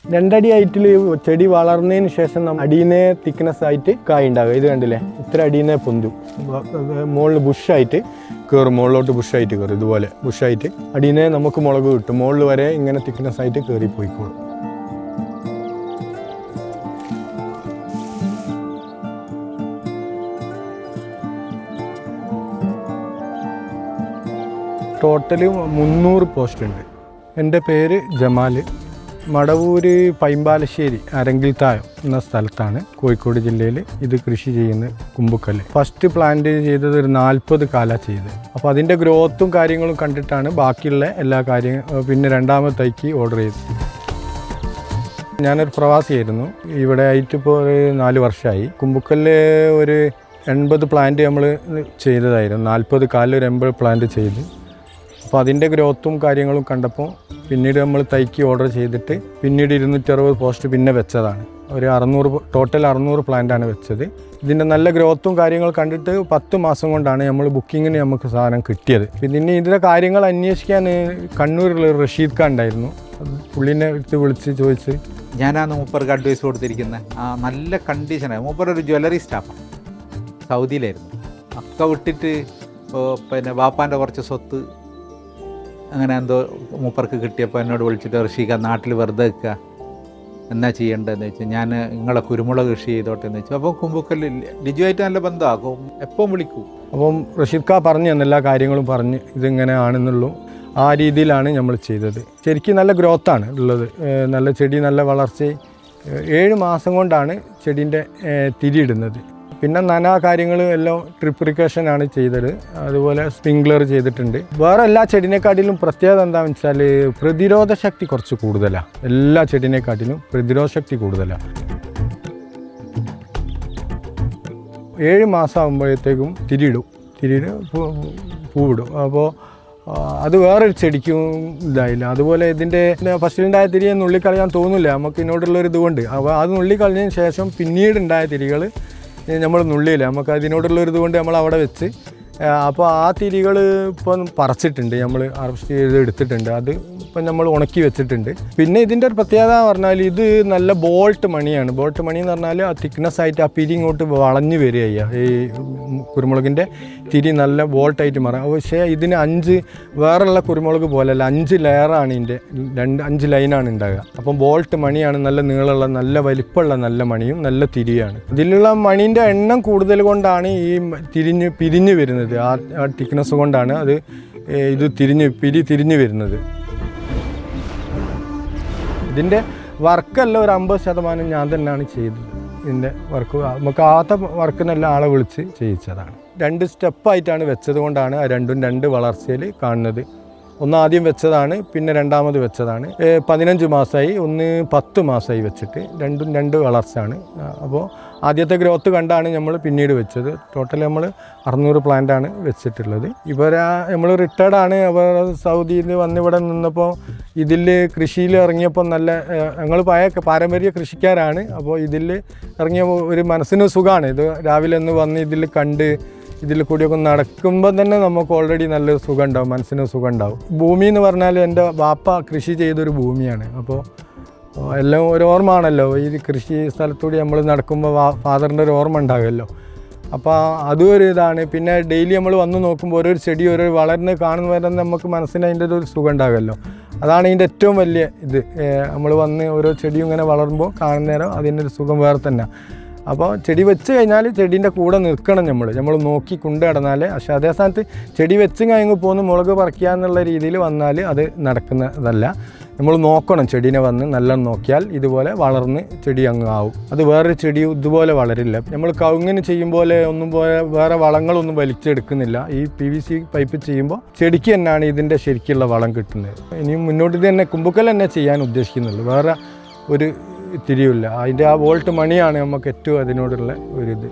2 അടി ഹൈറ്റിൽ ചെടി വളർന്നതിന് ശേഷം അടിയിനെ തിക്നെസ് ആയിട്ട് കായ ഉണ്ടാകുക. ഇത് കണ്ടില്ലേ, ഇത്ര അടിയിനെ പൊന്തും. മുകളിൽ ബുഷായിട്ട് കയറും, മുകളിലോട്ട് ബുഷായിട്ട് കയറും. ഇതുപോലെ ബുഷായിട്ട് അടിയിനെ നമുക്ക് മുളക് കിട്ടും. മുകളിൽ വരെ ഇങ്ങനെ തിക്നെസ് ആയിട്ട് കയറി പോയിക്കോളും. ടോട്ടൽ 300 പോസ്റ്റ് ഉണ്ട്. എൻ്റെ പേര് ജമാൽ. മടവൂര് പൈമ്പാലശ്ശേരി അരങ്കിൽ തായം എന്ന സ്ഥലത്താണ് കോഴിക്കോട് ജില്ലയിൽ ഇത് കൃഷി ചെയ്യുന്ന കുമ്പുക്കല്ല്. ഫസ്റ്റ് പ്ലാന്റ് ചെയ്തത് ഒരു 40 കാല ചെയ്ത്. അപ്പോൾ അതിൻ്റെ ഗ്രോത്തും കാര്യങ്ങളും കണ്ടിട്ടാണ് ബാക്കിയുള്ള എല്ലാ കാര്യങ്ങളും പിന്നെ രണ്ടാമത്തെ തൈക്ക് ഓർഡർ ചെയ്തത്. ഞാനൊരു പ്രവാസിയായിരുന്നു. ഇവിടെ ആയിട്ട് ഇപ്പോൾ ഒരു 4 വർഷമായി. കുമ്പുക്കല്ല് ഒരു 80 പ്ലാന്റ് നമ്മൾ ചെയ്തതായിരുന്നു. 40 കാലിൽ ഒരു 80 പ്ലാന്റ് ചെയ്ത്. അപ്പോൾ അതിൻ്റെ ഗ്രോത്തും കാര്യങ്ങളും കണ്ടപ്പോൾ പിന്നീട് നമ്മൾ തൈക്ക് ഓർഡർ ചെയ്തിട്ട് പിന്നീട് 260 പോസ്റ്റ് പിന്നെ വെച്ചതാണ്. ഒരു 600 ടോട്ടൽ 600 പ്ലാന്റാണ് വെച്ചത്. ഇതിൻ്റെ നല്ല ഗ്രോത്തും കാര്യങ്ങൾ കണ്ടിട്ട് 10 മാസം കൊണ്ടാണ് നമ്മൾ ബുക്കിങ്ങിന് നമുക്ക് സാധനം കിട്ടിയത്. പിന്നെ ഇതിൻ്റെ കാര്യങ്ങൾ അന്വേഷിക്കാൻ കണ്ണൂരിലുള്ള റഷീദ് ഖാൻ ഉണ്ടായിരുന്നു. പുള്ളിനെ എടുത്ത് വിളിച്ച് ചോദിച്ച് ഞാനാണ് മൂപ്പർക്ക് അഡ്വൈസ് കൊടുത്തിരിക്കുന്നത്. നല്ല കണ്ടീഷനാണ്. മൂപ്പർ ഒരു ജ്വല്ലറി സ്റ്റാഫാണ്, സൗദിയിലായിരുന്നു. ഒക്കെ വിട്ടിട്ട് പിന്നെ വാപ്പാൻ്റെ കുറച്ച് സ്വത്ത് അങ്ങനെ എന്തോ മൂപ്പർക്ക് കിട്ടിയപ്പോൾ എന്നോട് വിളിച്ചിട്ട് ഋഷിക നാട്ടിൽ വെറുതെ വെക്കുക, എന്നാ ചെയ്യേണ്ടതെന്ന് വെച്ചാൽ ഞാൻ നിങ്ങളെ കുരുമുളക് കൃഷി ചെയ്തോട്ടെ എന്ന് വെച്ചു. അപ്പോൾ കുമ്പുക്കല്ല് ലിജുവായിട്ട് നല്ല ബന്ധമാക്കും, എപ്പം വിളിക്കും. അപ്പം റഷീദ് ഖാൻ പറഞ്ഞു തന്ന എല്ലാ കാര്യങ്ങളും പറഞ്ഞ് ഇതിങ്ങനെ ആണെന്നുള്ളൂ. ആ രീതിയിലാണ് നമ്മൾ ചെയ്തത്. ശരിക്കും നല്ല ഗ്രോത്താണ് ഉള്ളത്. നല്ല ചെടി നല്ല വളർച്ചയും 7 മാസം കൊണ്ടാണ് ചെടീൻ്റെ തിരിയിടുന്നത്. പിന്നെ നന കാര്യങ്ങൾ എല്ലാം ട്രിപ്പ് ഇറിഗേഷനാണ് ചെയ്തത്. അതുപോലെ സ്പ്രിംഗ്ലർ ചെയ്തിട്ടുണ്ട്. വേറെ എല്ലാ ചെടിനെക്കാട്ടിലും പ്രത്യേകത എന്താണെന്ന് വെച്ചാൽ പ്രതിരോധ ശക്തി കുറച്ച് കൂടുതലാണ്. എല്ലാ ചെടിനെക്കാട്ടിലും പ്രതിരോധ ശക്തി കൂടുതലാണ്. 7 മാസം ആകുമ്പോഴത്തേക്കും തിരിയിടും. പൂവിടും. അപ്പോൾ അത് വേറൊരു ചെടിക്കും ഇതായില്ല. അതുപോലെ ഇതിൻ്റെ ഫസ്റ്റിലുണ്ടായ തിരിയെ നുള്ളിക്കളയാൻ തോന്നില്ല നമുക്ക് ഇതിനോടുള്ളൊരു ഇതുകൊണ്ട്. അപ്പോൾ അത് നുള്ളിക്കളഞ്ഞതിന് ശേഷം പിന്നീടുണ്ടായ തിരികൾ നമ്മൾ നുള്ളിയില്ല. നമുക്ക് അതിനോടുള്ളൊരു ഇതുകൊണ്ട് നമ്മൾ അവിടെ വെച്ച് അപ്പോൾ ആ തിരികൾ ഇപ്പം പറിച്ചിട്ടുണ്ട്, നമ്മൾ ഹാർവെസ്റ്റ് ചെയ്ത് എടുത്തിട്ടുണ്ട്. അത് ഇപ്പം നമ്മൾ ഉണക്കി വെച്ചിട്ടുണ്ട്. പിന്നെ ഇതിൻ്റെ ഒരു പ്രത്യേകത പറഞ്ഞാൽ ഇത് നല്ല ബോൾട്ട് മണിയാണ്. ബോൾട്ട് മണി എന്ന് പറഞ്ഞാൽ ആ തിക്നെസ് ആയിട്ട് ആ പിരി ഇങ്ങോട്ട് വളഞ്ഞ് വരിക. ഈ കുരുമുളകിൻ്റെ തിരി നല്ല ബോൾട്ടായിട്ട് മാറാം. പക്ഷേ ഇതിന് 5 വേറെയുള്ള കുരുമുളക് പോലെയല്ല, 5 ലെയറാണ് ഇതിൻ്റെ 5 ലൈനാണ് ഉണ്ടാകുക. അപ്പം ബോൾട്ട് മണിയാണ്. നല്ല നീളമുള്ള നല്ല വലിപ്പമുള്ള നല്ല മണിയും നല്ല തിരിയാണ്. ഇതിലുള്ള മണീൻ്റെ എണ്ണം കൂടുതൽ കൊണ്ടാണ് ഈ പിരിഞ്ഞ് വരുന്നത്. ആ തിക്നെസ് കൊണ്ടാണ് അത് ഇത് തിരിഞ്ഞ് വരുന്നത്. ഇതിൻ്റെ വർക്കെല്ലാം ഒരു 50% ഞാൻ തന്നെയാണ് ചെയ്തത്. ഇതിൻ്റെ വർക്ക് നമുക്ക് ആദ്യത്തെ വർക്കിനെല്ലാം ആളെ വിളിച്ച് ചെയ്യിച്ചതാണ്. 2 സ്റ്റെപ്പായിട്ടാണ് വെച്ചത് കൊണ്ടാണ് ആ 2 വളർച്ചയിൽ കാണുന്നത്. ഒന്ന് ആദ്യം വെച്ചതാണ്, പിന്നെ രണ്ടാമത് വെച്ചതാണ്. 15 മാസമായി, ഒന്ന് 10 മാസമായി വെച്ചിട്ട് 2 വളർച്ചയാണ്. അപ്പോൾ ആദ്യത്തെ ഗ്രോത്ത് കണ്ടാണ് നമ്മൾ പിന്നീട് വെച്ചത്. ടോട്ടൽ നമ്മൾ 600 പ്ലാന്റാണ് വെച്ചിട്ടുള്ളത്. നമ്മൾ റിട്ടയർഡാണ്. അവർ സൗദിയിൽ നിന്ന് വന്നിവിടെ നിന്നപ്പോൾ ഇതിൽ കൃഷിയിൽ ഇറങ്ങിയപ്പോൾ നല്ല ഞങ്ങൾ പാരമ്പര്യ കൃഷിക്കാരാണ്. അപ്പോൾ ഇതിൽ ഇറങ്ങിയ ഒരു മനസ്സിന് സുഖമാണ്. ഇത് രാവിലെ ഒന്ന് വന്ന് ഇതിൽ കണ്ട് ഇതിൽ കൂടിയൊക്കെ നടക്കുമ്പോൾ തന്നെ നമുക്ക് ഓൾറെഡി നല്ലൊരു സുഖം ഉണ്ടാവും, മനസ്സിന് സുഖം ഉണ്ടാവും. ഭൂമി എന്ന് പറഞ്ഞാൽ എൻ്റെ വാപ്പ കൃഷി ചെയ്തൊരു ഭൂമിയാണ്. അപ്പോൾ എല്ലാം ഒരു ഓർമ്മ ആണല്ലോ. ഈ കൃഷി സ്ഥലത്തൂടി നമ്മൾ നടക്കുമ്പോൾ ഫാദറിൻ്റെ ഒരു ഓർമ്മ ഉണ്ടാകുമല്ലോ. അപ്പോൾ അതും ഒരു ഇതാണ്. പിന്നെ ഡെയിലി നമ്മൾ വന്ന് നോക്കുമ്പോൾ ഓരോ ചെടി ഓരോ വളർന്ന് കാണുന്ന വരെ നമുക്ക് മനസ്സിന് അതിൻ്റെ ഒരു സുഖം ഉണ്ടാകുമല്ലോ. അതാണ് ഇതിൻ്റെ ഏറ്റവും വലിയ ഇത്. നമ്മൾ വന്ന് ഓരോ ചെടിയും ഇങ്ങനെ വളരുമ്പോൾ കാണുന്ന നേരം അതിൻ്റെ ഒരു സുഖം വേറെ തന്നെ. അപ്പോൾ ചെടി വെച്ച് കഴിഞ്ഞാൽ ചെടീൻ്റെ കൂടെ നിൽക്കണം നമ്മൾ നോക്കി കൊണ്ടു നടന്നാൽ. പക്ഷേ അതേ സ്ഥാനത്ത് ചെടി വെച്ച് കഴിഞ്ഞ് പോന്ന് മുളക് പറിക്കുക എന്നുള്ള രീതിയിൽ വന്നാൽ അത് നടക്കുന്നതല്ല. നമ്മൾ നോക്കണം, ചെടീനെ വന്ന് നല്ല നോക്കിയാൽ ഇതുപോലെ വളർന്ന് ചെടി അങ്ങ് ആവും. അത് വേറൊരു ചെടി ഇതുപോലെ വളരില്ല. നമ്മൾ കവുങ്ങിന് ചെയ്യും പോലെ വേറെ വളങ്ങളൊന്നും വലിച്ചെടുക്കുന്നില്ല. ഈ PVC പൈപ്പ് ചെയ്യുമ്പോൾ ചെടിക്ക് തന്നെയാണ് ഇതിൻ്റെ ശരിക്കുള്ള വളം കിട്ടുന്നത്. ഇനിയും മുന്നോട്ട് ഇത് തന്നെ കുമ്പുക്കൽ തന്നെ ചെയ്യാൻ ഉദ്ദേശിക്കുന്നുള്ളൂ. വേറെ ഒരു തിരിയില്ല. അതിൻ്റെ ആ വോൾട്ട് മണിയാണ് നമുക്ക് ഏറ്റവും അതിനോടുള്ള ഒരിത്.